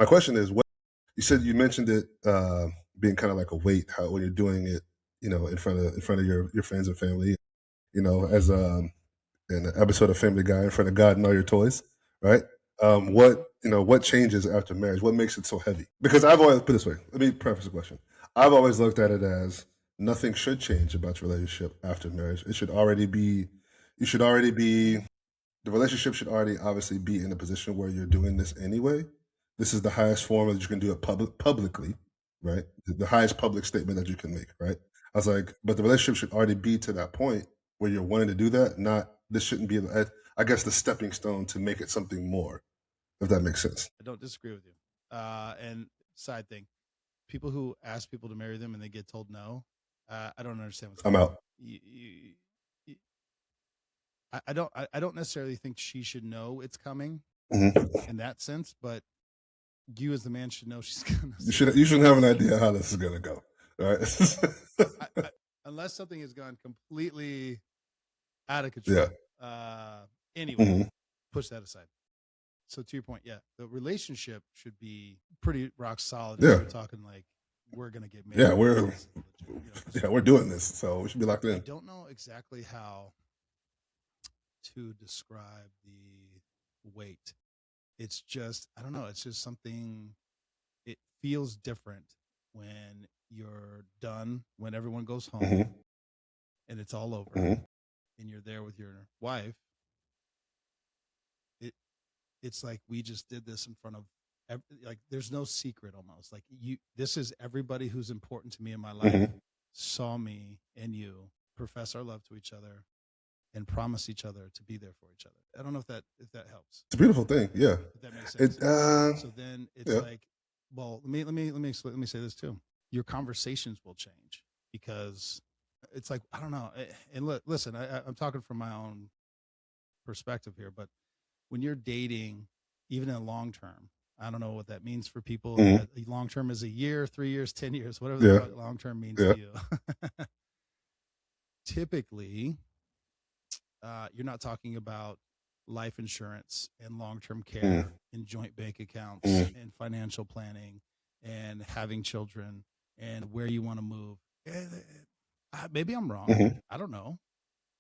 My question is, what you said you mentioned it being kind of like a weight, how when you're doing it, in front of your friends and family, as an episode of Family Guy, in front of God and all your toys, right? What changes after marriage? What makes it so heavy? Because I've always put it this way. Let me preface the question. I've always looked at it as nothing should change about your relationship after marriage. It should already be. You should already be. The relationship should already obviously be in a position where you're doing this anyway. This is the highest form that you can do it publicly, right? The highest public statement that you can make, right? I was like, but the relationship should already be to that point where you're wanting to do that. Not this shouldn't be, I guess, the stepping stone to make it something more, if that makes sense. I don't disagree with you. And side thing, people who ask people to marry them and they get told no, I don't understand what's I'm going on. out. I don't necessarily think she should know it's coming Mhm. in that sense, but you as the man should know she's gonna. You should have an idea how this is gonna go, all right? Unless something has gone completely out of control. Yeah. Anyway, Mhm. push that aside. So to your point, yeah, the relationship should be pretty rock solid. Yeah. We're talking like we're gonna get married. Yeah, we're doing this, so we should be locked I in. don't know exactly how to describe the weight. It's just, I don't know. It's just something, it feels different when you're done, when everyone goes home Mhm. and it's all over Mhm. and you're there with your wife. It's like we just did this in front of, like, there's no secret almost. Like this is everybody who's important to me in my life Mhm. saw me and you profess our love to each other and promise each other to be there for each other. I don't know if that helps. It's a beautiful thing. Yeah. If that makes sense. So then it's Yeah. like, well, let me say this too. Your conversations will change because it's like, I don't know. And listen, I'm talking from my own perspective here, but when you're dating, even in long term, I don't know what that means for people. Mhm. Long term is a year, 3 years, 10 years, whatever the Yeah. fuck long term means Yeah. to you. Typically, you're not talking about life insurance and long-term care and joint bank accounts and financial planning and having children and where you want to move. Maybe I'm wrong. Mhm. I don't know.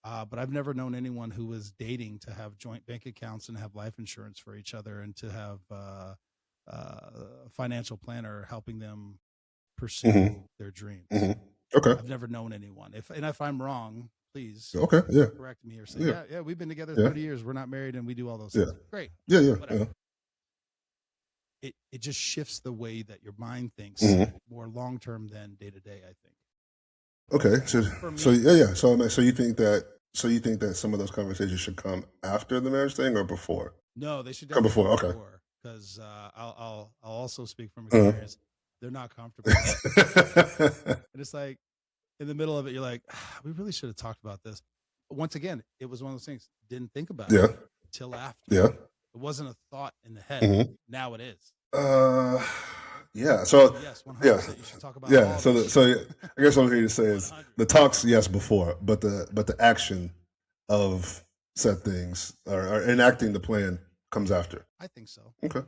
But I've never known anyone who was dating to have joint bank accounts and have life insurance for each other and to have a financial planner helping them pursue Mhm. their dreams. Mhm. Okay. I've never known anyone. If I'm wrong, please Okay. Yeah. correct me or say, Yeah. yeah, we've been together Yeah. 30 years. We're not married and we do all those Yeah. things. Great. Yeah. Yeah. Whatever. Yeah. It just shifts the way that your mind thinks more long term than day to day, I think. Okay. For me. So yeah. So you think that some of those conversations should come after the marriage thing or before? No, they should Come definitely before. come Okay. before, because I'll also speak from experience. They're not comfortable. And it's like in the middle of it, you're like, we really should have talked about this. Once again, it was one of those things. Didn't think about Yeah. it till after. Yeah. It wasn't a thought in the head. Now it is. Yeah. So yes, 100%. yeah. You should talk about Yeah. all So this I shit. guess what I'm here to say is 100. the talks, yes, before, but the action of said things or enacting the plan comes after. I think so. Okay.